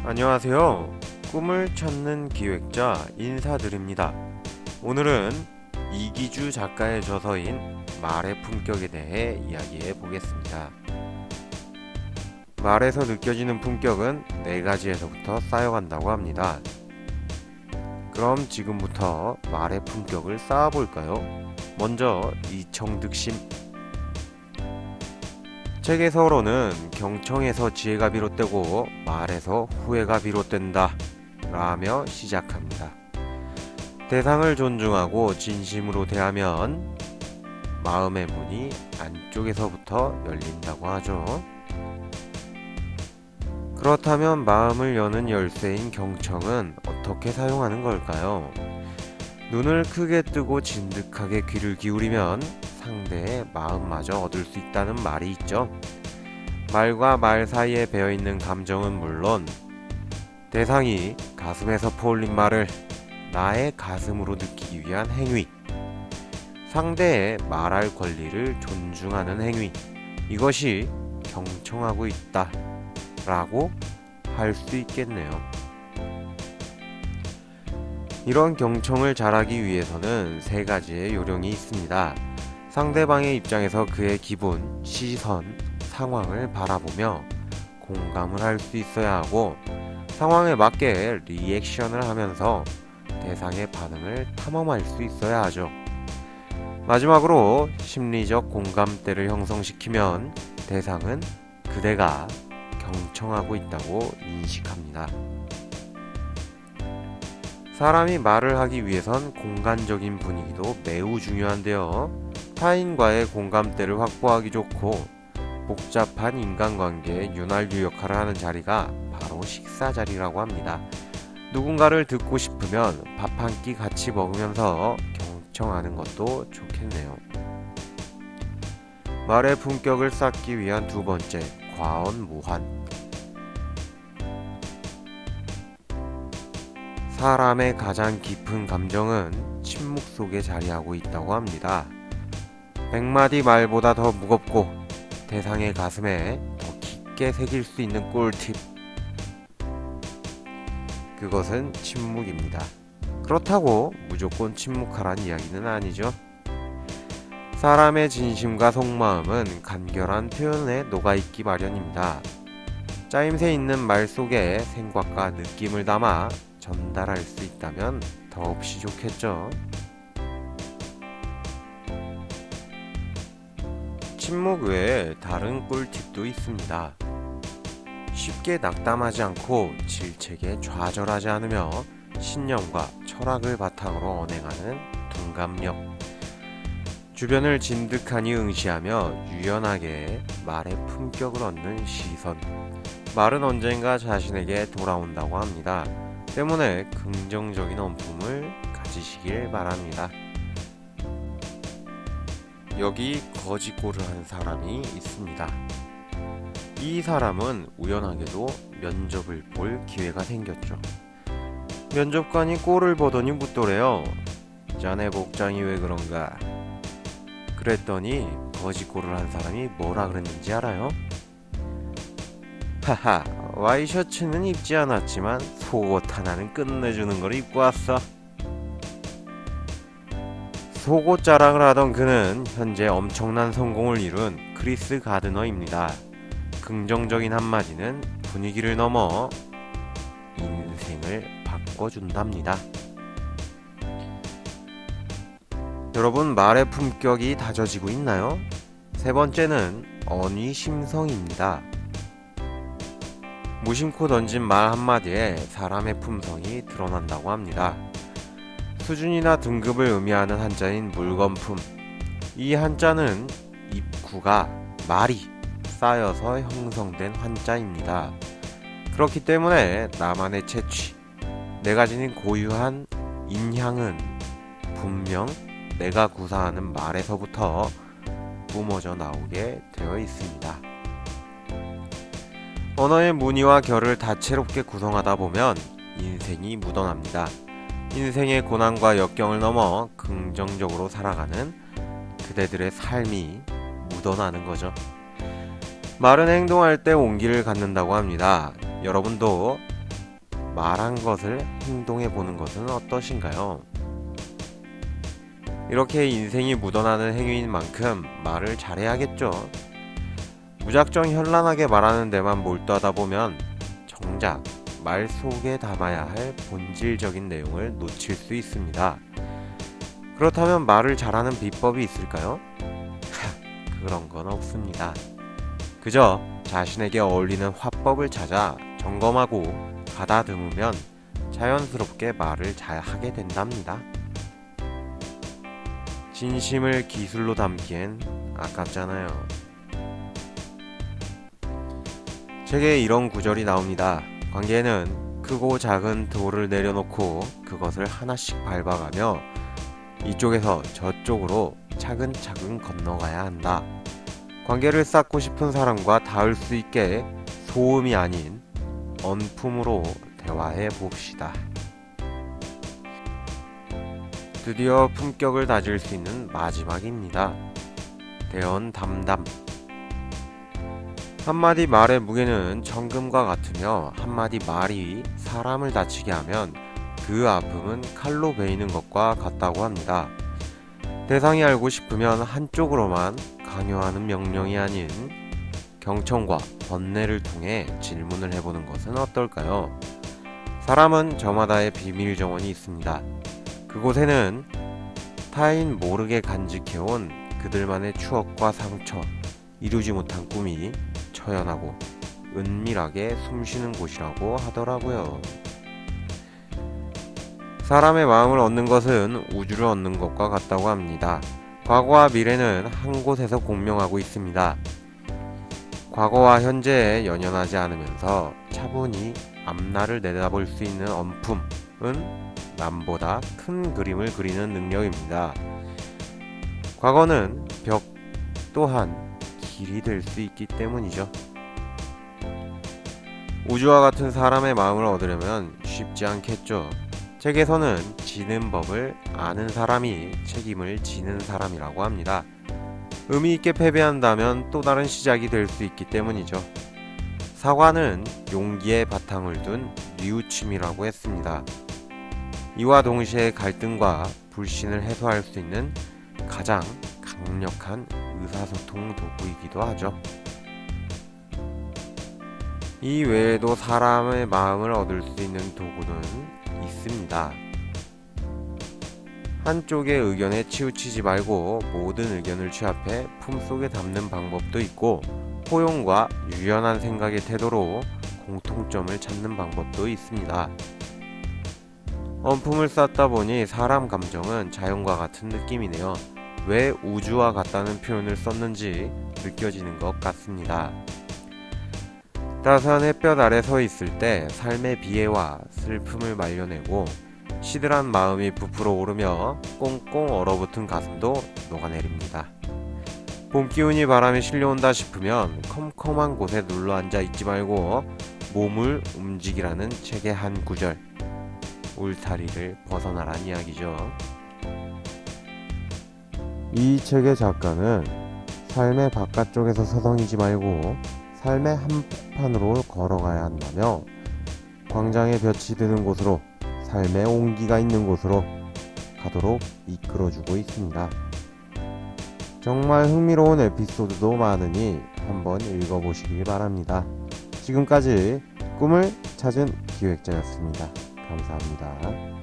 안녕하세요. 꿈을 찾는 기획자 인사드립니다. 오늘은 이기주 작가의 저서인 말의 품격에 대해 이야기해 보겠습니다. 말에서 느껴지는 품격은 네 가지에서부터 쌓여간다고 합니다. 그럼 지금부터 말의 품격을 쌓아볼까요? 먼저 이청득심. 책에서로는 경청에서 지혜가 비롯되고 말에서 후회가 비롯된다 라며 시작합니다. 대상을 존중하고 진심으로 대하면 마음의 문이 안쪽에서부터 열린다고 하죠. 그렇다면 마음을 여는 열쇠인 경청은 어떻게 사용하는 걸까요? 눈을 크게 뜨고 진득하게 귀를 기울이면 상대의 마음마저 얻을 수 있다는 말이 있죠. 말과 말 사이에 배어있는 감정은 물론 대상이 가슴에서 퍼올린 말을 나의 가슴으로 느끼기 위한 행위, 상대의 말할 권리를 존중하는 행위, 이것이 경청하고 있다 라고 할 수 있겠네요. 이런 경청을 잘하기 위해서는 세 가지의 요령이 있습니다. 상대방의 입장에서 그의 기분, 시선, 상황을 바라보며 공감을 할 수 있어야 하고 상황에 맞게 리액션을 하면서 대상의 반응을 탐험할 수 있어야 하죠. 마지막으로 심리적 공감대를 형성시키면 대상은 그대가 경청하고 있다고 인식합니다. 사람이 말을 하기 위해선 공간적인 분위기도 매우 중요한데요. 타인과의 공감대를 확보하기 좋고 복잡한 인간관계에 윤활유 역할을 하는 자리가 바로 식사 자리라고 합니다. 누군가를 듣고 싶으면 밥 한 끼 같이 먹으면서 경청하는 것도 좋겠네요. 말의 품격을 쌓기 위한 두 번째, 과언무한. 사람의 가장 깊은 감정은 침묵 속에 자리하고 있다고 합니다. 100마디 말보다 더 무겁고 대상의 가슴에 더 깊게 새길 수 있는 꿀팁. 그것은 침묵입니다. 그렇다고 무조건 침묵하란 이야기는 아니죠. 사람의 진심과 속마음은 간결한 표현에 녹아있기 마련입니다. 짜임새 있는 말 속에 생각과 느낌을 담아 전달할 수 있다면 더없이 좋겠죠. 침묵 외에 다른 꿀팁도 있습니다. 쉽게 낙담하지 않고 질책에 좌절하지 않으며 신념과 철학을 바탕으로 언행하는 둔감력. 주변을 진득하니 응시하며 유연하게 말의 품격을 얻는 시선. 말은 언젠가 자신에게 돌아온다고 합니다. 때문에 긍정적인 언품을 가지시길 바랍니다. 여기 거짓골을 한 사람이 있습니다. 이 사람은 우연하게도 면접을 볼 기회가 생겼죠. 면접관이 꼴을 보더니 묻더래요. 자네 복장이 왜 그런가? 그랬더니 거짓골을 한 사람이 뭐라 그랬는지 알아요? 하하, 와이셔츠는 입지 않았지만 속옷 하나는 끝내주는 걸 입고 왔어. 속옷 자랑을 하던 그는 현재 엄청난 성공을 이룬 크리스 가드너입니다. 긍정적인 한마디는 분위기를 넘어 인생을 바꿔준답니다. 여러분, 말의 품격이 다져지고 있나요? 세 번째는 언위심성입니다. 무심코 던진 말 한마디에 사람의 품성이 드러난다고 합니다. 수준이나 등급을 의미하는 한자인 물건품. 이 한자는 입구가 말이 쌓여서 형성된 한자입니다. 그렇기 때문에 나만의 채취, 내가 지닌 고유한 인향은 분명 내가 구사하는 말에서부터 뿜어져 나오게 되어 있습니다. 언어의 무늬와 결을 다채롭게 구성하다 보면 인생이 묻어납니다. 인생의 고난과 역경을 넘어 긍정적으로 살아가는 그대들의 삶이 묻어나는 거죠. 말은 행동할 때 온기를 갖는다고 합니다. 여러분도 말한 것을 행동해 보는 것은 어떠신가요? 이렇게 인생이 묻어나는 행위인 만큼 말을 잘해야겠죠. 무작정 현란하게 말하는 데만 몰두하다 보면 정작 말 속에 담아야 할 본질적인 내용을 놓칠 수 있습니다. 그렇다면 말을 잘하는 비법이 있을까요? 그런 건 없습니다. 그저 자신에게 어울리는 화법을 찾아 점검하고 가다듬으면 자연스럽게 말을 잘 하게 된답니다. 진심을 기술로 담기엔 아깝잖아요. 책에 이런 구절이 나옵니다. 관계에는 크고 작은 돌을 내려놓고 그것을 하나씩 밟아가며 이쪽에서 저쪽으로 차근차근 건너가야 한다. 관계를 쌓고 싶은 사람과 닿을 수 있게 소음이 아닌 언품으로 대화해 봅시다. 드디어 품격을 다질 수 있는 마지막입니다. 대언 담담. 한마디 말의 무게는 천금과 같으며 한마디 말이 사람을 다치게 하면 그 아픔은 칼로 베이는 것과 같다고 합니다. 대상이 알고 싶으면 한쪽으로만 강요하는 명령이 아닌 경청과 번뇌를 통해 질문을 해보는 것은 어떨까요? 사람은 저마다의 비밀 정원이 있습니다. 그곳에는 타인 모르게 간직해온 그들만의 추억과 상처, 이루지 못한 꿈이 처연하고 은밀하게 숨쉬는 곳이라고 하더라고요. 사람의 마음을 얻는 것은 우주를 얻는 것과 같다고 합니다. 과거와 미래는 한 곳에서 공명하고 있습니다. 과거와 현재에 연연하지 않으면서 차분히 앞날을 내다볼 수 있는 언품은 남보다 큰 그림을 그리는 능력입니다. 과거는 벽 또한 길이 될 수 있기 때문이죠. 우주와 같은 사람의 마음을 얻으려면 쉽지 않겠죠. 책에서는 지는 법을 아는 사람이 책임을 지는 사람이라고 합니다. 의미 있게 패배한다면 또 다른 시작이 될 수 있기 때문이죠. 사과는 용기에 바탕을 둔 뉘우침이라고 했습니다. 이와 동시에 갈등과 불신을 해소할 수 있는 가장 강력한 의사소통 도구이기도 하죠. 이 외에도 사람의 마음을 얻을 수 있는 도구는 있습니다. 한쪽의 의견에 치우치지 말고 모든 의견을 취합해 품속에 담는 방법도 있고, 포용과 유연한 생각의 태도로 공통점을 찾는 방법도 있습니다. 언품을 쌓다 보니 사람 감정은 자연과 같은 느낌이네요. 왜 우주와 같다는 표현을 썼는지 느껴지는 것 같습니다. 따스한 햇볕 아래 서 있을 때 삶의 비애와 슬픔을 말려내고 시들한 마음이 부풀어 오르며 꽁꽁 얼어붙은 가슴도 녹아내립니다. 봄 기운이 바람에 실려온다 싶으면 컴컴한 곳에 눌러앉아 있지 말고 몸을 움직이라는 책의 한 구절, 울타리를 벗어나란 이야기죠. 이 책의 작가는 삶의 바깥쪽에서 서성이지 말고 삶의 한복판으로 걸어가야 한다며 광장에 볕이 드는 곳으로, 삶의 온기가 있는 곳으로 가도록 이끌어주고 있습니다. 정말 흥미로운 에피소드도 많으니 한번 읽어보시기 바랍니다. 지금까지 꿈을 찾은 기획자였습니다. 감사합니다.